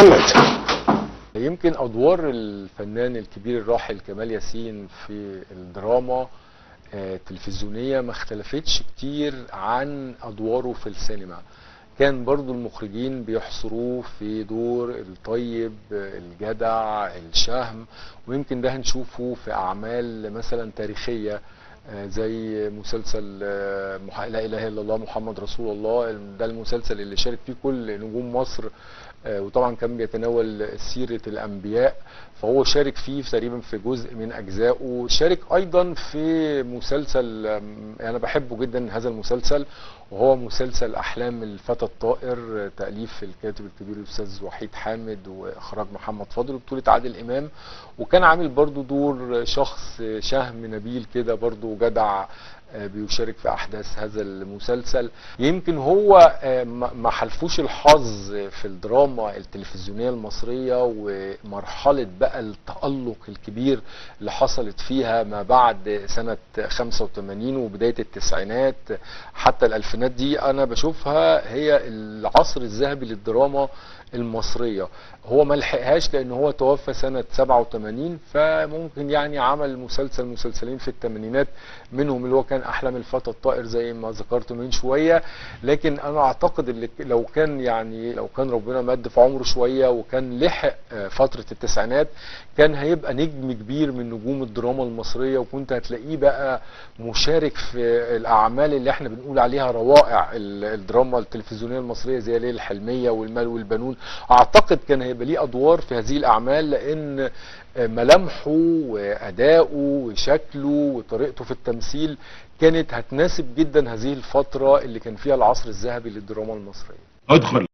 محمد. يمكن ادوار الفنان الكبير الراحل كمال ياسين في الدراما التلفزيونية ما اختلفتش كتير عن ادواره في السينما. كان برضو المخرجين بيحصروه في دور الطيب الجدع الشهم، ويمكن ده هنشوفه في اعمال مثلا تاريخية زي مسلسل لا اله الا الله محمد رسول الله. ده المسلسل اللي شارك فيه كل نجوم مصر، وطبعا كان بيتناول سيرة الأنبياء، فهو شارك فيه تقريبا في جزء من أجزائه. شارك أيضا في مسلسل أنا بحبه جدا هذا المسلسل، وهو مسلسل أحلام الفتى الطائر، تأليف الكاتب الكبير الأستاذ وحيد حامد وإخراج محمد فاضل وبطولة عادل إمام. وكان عامل برضو دور شخص شهم نبيل كده برضو جدع بيشارك في احداث هذا المسلسل. يمكن هو ما حلفوش الحظ في الدراما التلفزيونيه المصريه، ومرحله بقى التألق الكبير اللي حصلت فيها ما بعد سنه 85 وبدايه التسعينات حتى الالفينات دي، انا بشوفها هي العصر الذهبي للدراما المصرية. هو ما لحقهاش لان هو توفى سنة 87، فممكن يعني عمل مسلسلين في الثمانينات، منهم اللي هو كان احلام الفتى الطائر زي ما ذكرت من شوية. لكن انا اعتقد اللي لو كان ربنا مد في عمره شوية وكان لحق فترة التسعينات، كان هيبقى نجم كبير من نجوم الدراما المصرية، وكنت هتلاقيه بقى مشارك في الاعمال اللي احنا بنقول عليها روائع الدراما التلفزيونية المصرية زي ليلة الحلمية والمال والبنون. اعتقد كان هيبقى ليه ادوار في هذه الاعمال، لان ملامحه واداؤه وشكله وطريقته في التمثيل كانت هتناسب جدا هذه الفترة اللي كان فيها العصر الذهبي للدراما المصرية. ادخل.